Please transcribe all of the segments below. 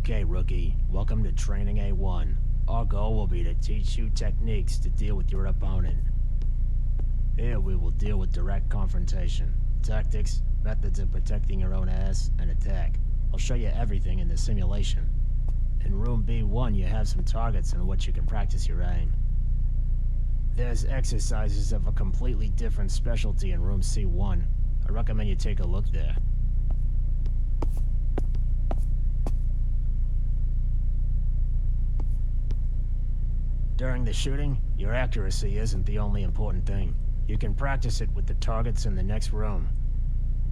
Okay, rookie. Welcome to Training A1. Our goal will be to teach you techniques to deal with your opponent. Here we will deal with direct confrontation, tactics, methods of protecting your own ass, and attack. I'll show you everything in the simulation. In room B1 you have some targets in which you can practice your aim. There's exercises of a completely different specialty in room C1. I recommend you take a look there. During the shooting, your accuracy isn't the only important thing. You can practice it with the targets in the next room.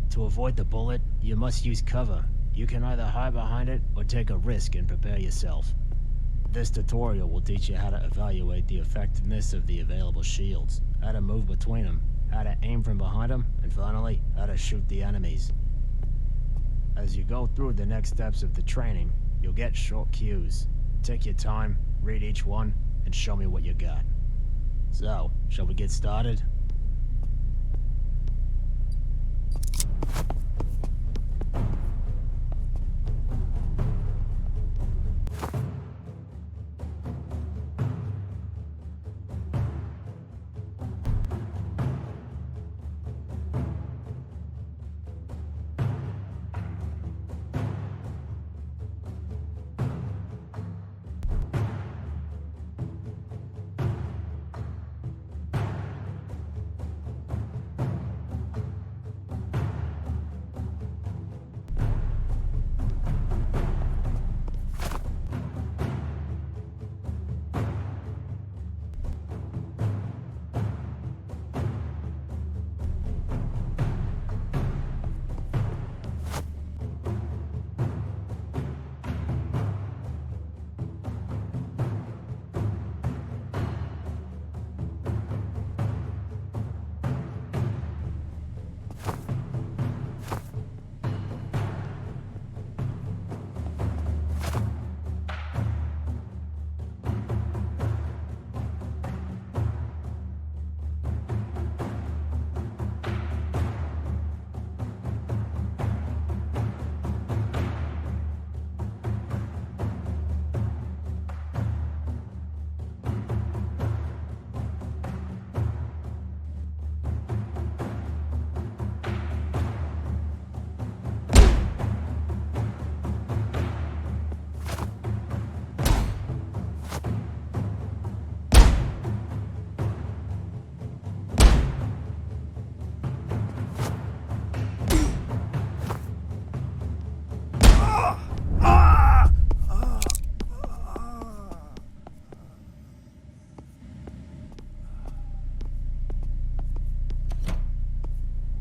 To avoid the bullet, you must use cover. You can either hide behind it or take a risk and prepare yourself. This tutorial will teach you how to evaluate the effectiveness of the available shields, how to move between them, how to aim from behind them, and finally, how to shoot the enemies. As you go through the next steps of the training, you'll get short cues. Take your time, read each one, and show me what you got. So, shall we get started?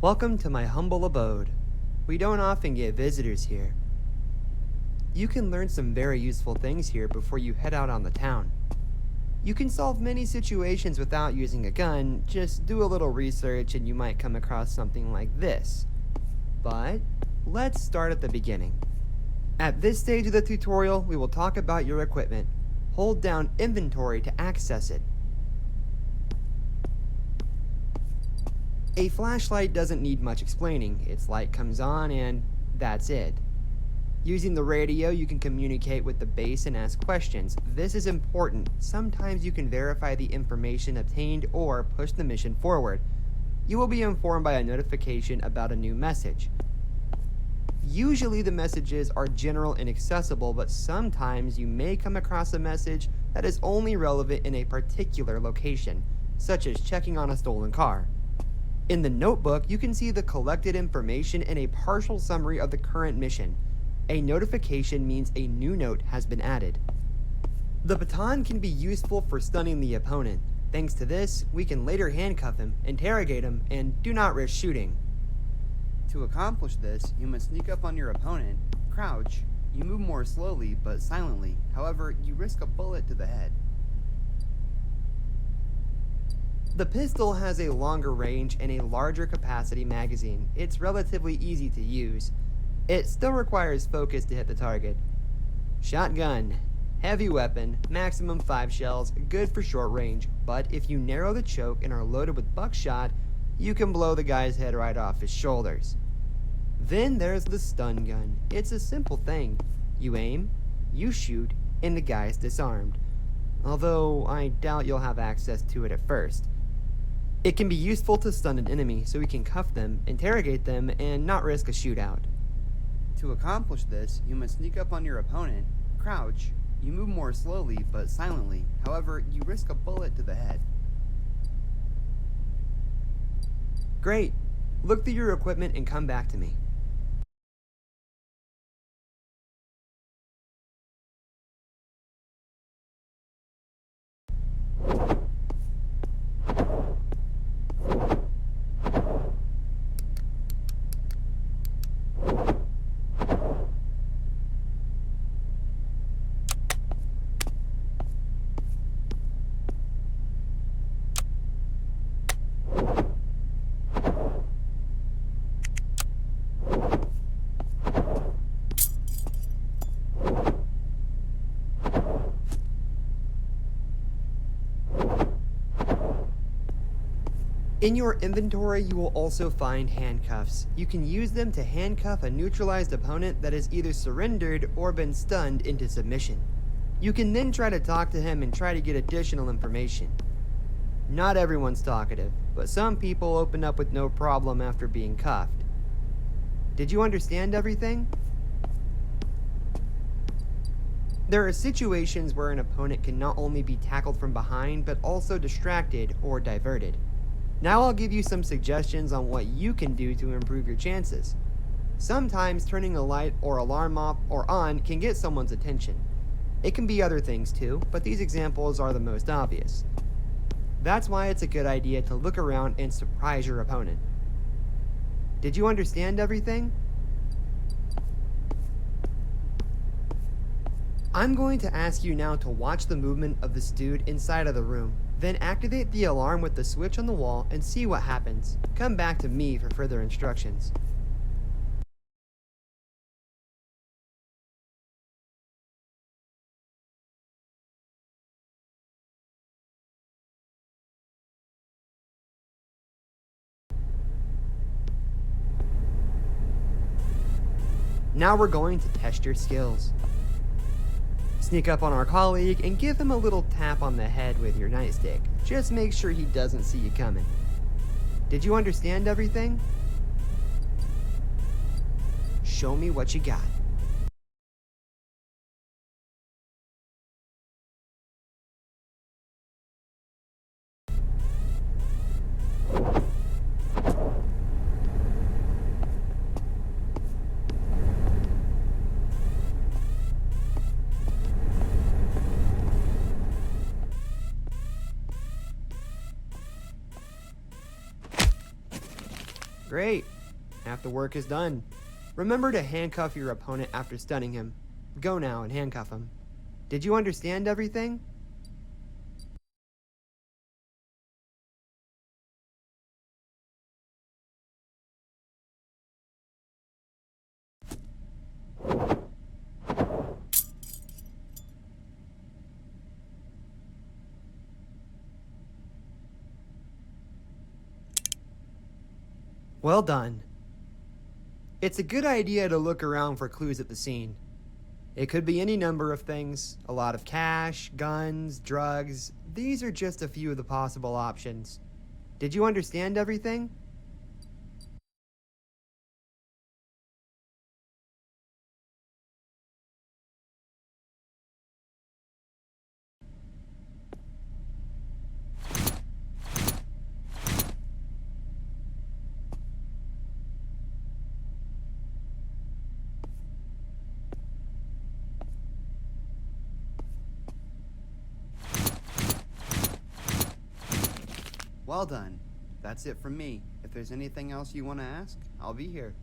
Welcome to my humble abode. We don't often get visitors here. You can learn some very useful things here before you head out on the town. You can solve many situations without using a gun, just do a little research and you might come across something like this. But let's start at the beginning. At this stage of the tutorial, we will talk about your equipment. Hold down inventory to access it. A flashlight doesn't need much explaining. Its light comes on and that's it. Using the radio, you can communicate with the base and ask questions. This is important. Sometimes you can verify the information obtained or push the mission forward. You will be informed by a notification about a new message. Usually the messages are general and accessible, but sometimes you may come across a message that is only relevant in a particular location, such as checking on a stolen car. In the notebook, you can see the collected information and a partial summary of the current mission. A notification means a new note has been added. The baton can be useful for stunning the opponent. Thanks to this, we can later handcuff him, interrogate him, and do not risk shooting. To accomplish this, you must sneak up on your opponent, crouch. You move more slowly but silently, however, you risk a bullet to the head. The pistol has a longer range and a larger capacity magazine. It's relatively easy to use. It still requires focus to hit the target. Shotgun. Heavy weapon, maximum 5 shells, good for short range, but if you narrow the choke and are loaded with buckshot, you can blow the guy's head right off his shoulders. Then there's the stun gun. It's a simple thing. You aim, You shoot, and the guy's disarmed. Although I doubt you'll have access to it at first. It can be useful to stun an enemy so we can cuff them, interrogate them, and not risk a shootout. To accomplish this, you must sneak up on your opponent, crouch, you move more slowly but silently, however, you risk a bullet to the head. Great. Look through your equipment and come back to me. In your inventory, you will also find handcuffs. You can use them to handcuff a neutralized opponent that has either surrendered or been stunned into submission. You can then try to talk to him and try to get additional information. Not everyone's talkative, but some people open up with no problem after being cuffed. Did you understand everything? There are situations where an opponent can not only be tackled from behind, but also distracted or diverted. Now I'll give you some suggestions on what you can do to improve your chances. Sometimes turning a light or alarm off or on can get someone's attention. It can be other things too, but these examples are the most obvious. That's why it's a good idea to look around and surprise your opponent. Did you understand everything? I'm going to ask you now to watch the movement of this dude inside of the room. Then activate the alarm with the switch on the wall and see what happens. Come back to me for further instructions. Now we're going to test your skills. Sneak up on our colleague and give him a little tap on the head with your nightstick. Just make sure he doesn't see you coming. Did you understand everything? Show me what you got. Great. Half the work is done. Remember to handcuff your opponent after stunning him. Go now and handcuff him. Did you understand everything? Well done. It's a good idea to look around for clues at the scene. It could be any number of things, a lot of cash, guns, drugs. These are just a few of the possible options. Did you understand everything? Well done. That's it from me. If there's anything else you want to ask, I'll be here.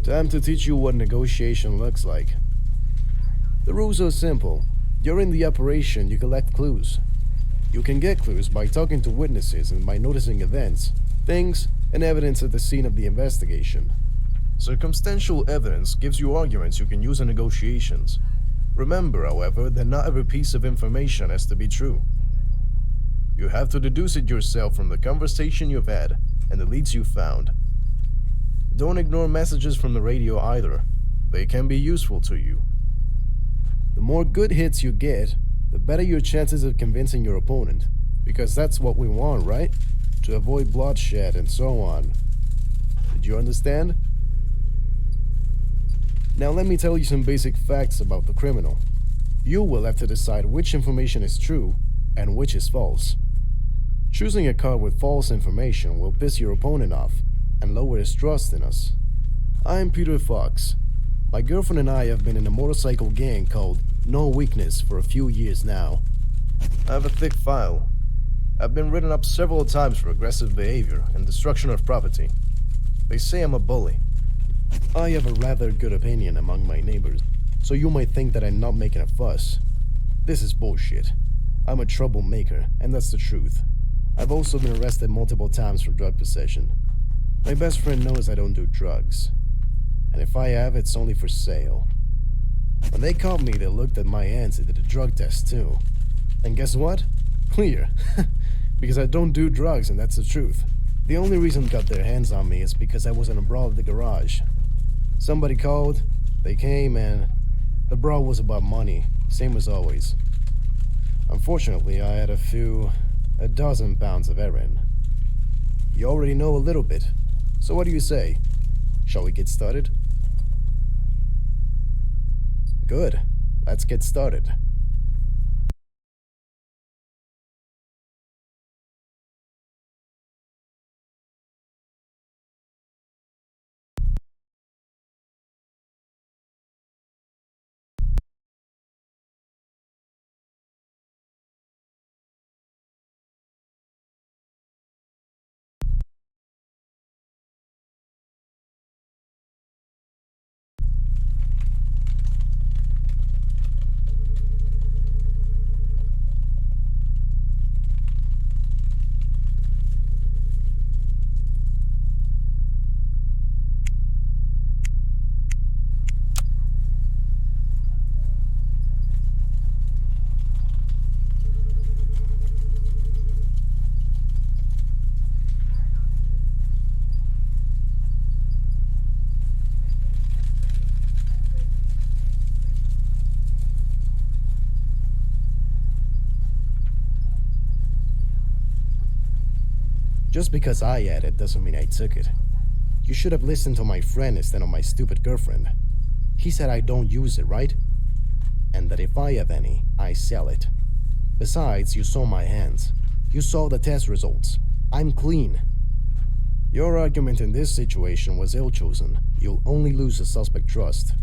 Time to teach you what negotiation looks like. The rules are simple. During the operation, you collect clues. You can get clues by talking to witnesses and by noticing events, things, and evidence at the scene of the investigation. Circumstantial evidence gives you arguments you can use in negotiations. Remember, however, that not every piece of information has to be true. You have to deduce it yourself from the conversation you've had and the leads you've found. Don't ignore messages from the radio either. They can be useful to you. The more good hits you get, the better your chances of convincing your opponent, because that's what we want, right? To avoid bloodshed and so on. Did you understand? Now let me tell you some basic facts about the criminal. You will have to decide which information is true and which is false. Choosing a card with false information will piss your opponent off and lower his trust in us. I'm Peter Fox. My girlfriend and I have been in a motorcycle gang called No Weakness for a few years now. I have a thick file. I've been written up several times for aggressive behavior and destruction of property. They say I'm a bully. I have a rather good opinion among my neighbors, so you might think that I'm not making a fuss. This is bullshit. I'm a troublemaker, and that's the truth. I've also been arrested multiple times for drug possession. My best friend knows I don't do drugs. And if I have, it's only for sale. When they caught me, they looked at my hands and did a drug test too. And guess what? Clear. Because I don't do drugs, and that's the truth. The only reason they got their hands on me is because I was in a brawl at the garage. Somebody called, they came, and the brawl was about money, same as always. Unfortunately, I had a dozen pounds of heroin. You already know a little bit, so what do you say? Shall we get started? Good, let's get started. Just because I had it doesn't mean I took it. You should have listened to my friend instead of my stupid girlfriend. He said I don't use it, right? And that if I have any, I sell it. Besides, you saw my hands. You saw the test results. I'm clean. Your argument in this situation was ill-chosen. You'll only lose the suspect trust.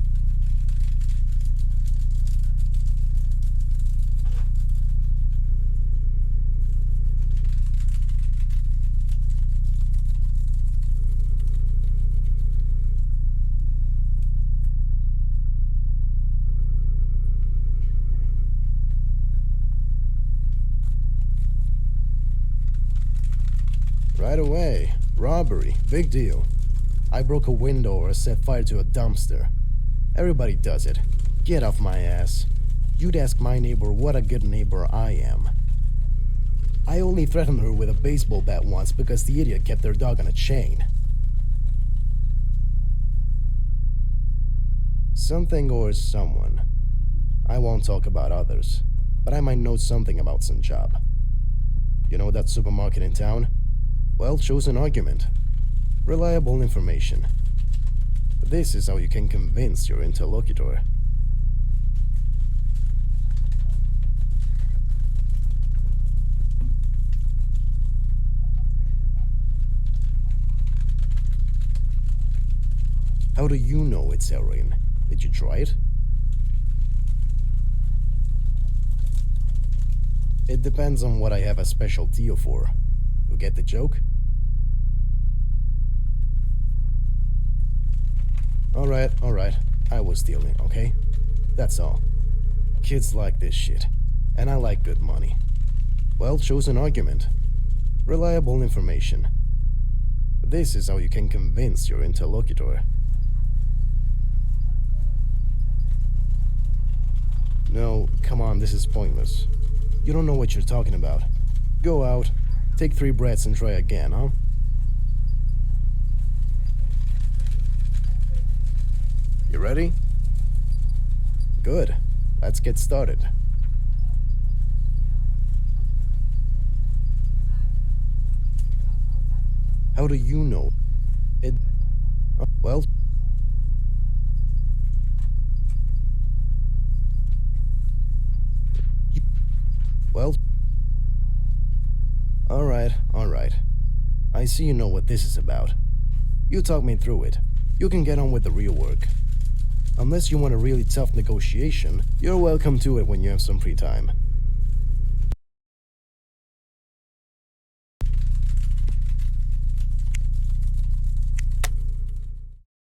Right away. Robbery. Big deal. I broke a window or set fire to a dumpster. Everybody does it. Get off my ass. You'd ask my neighbor what a good neighbor I am. I only threatened her with a baseball bat once because the idiot kept their dog on a chain. Something or someone. I won't talk about others, but I might know something about some job. You know that supermarket in town? Well-chosen argument. Reliable information. This is how you can convince your interlocutor. How do you know it's heroin? Did you try it? It depends on what I have a special deal for. You get the joke? Alright. I was stealing, okay? That's all. Kids like this shit. And I like good money. Well chosen argument. Reliable information. This is how you can convince your interlocutor. No, come on, this is pointless. You don't know what you're talking about. Go out, take 3 breaths and try again, huh? You ready? Good. Let's get started. How do you know? Well... Well... Alright. I see you know what this is about. You talk me through it. You can get on with the real work. Unless you want a really tough negotiation, you're welcome to it when you have some free time.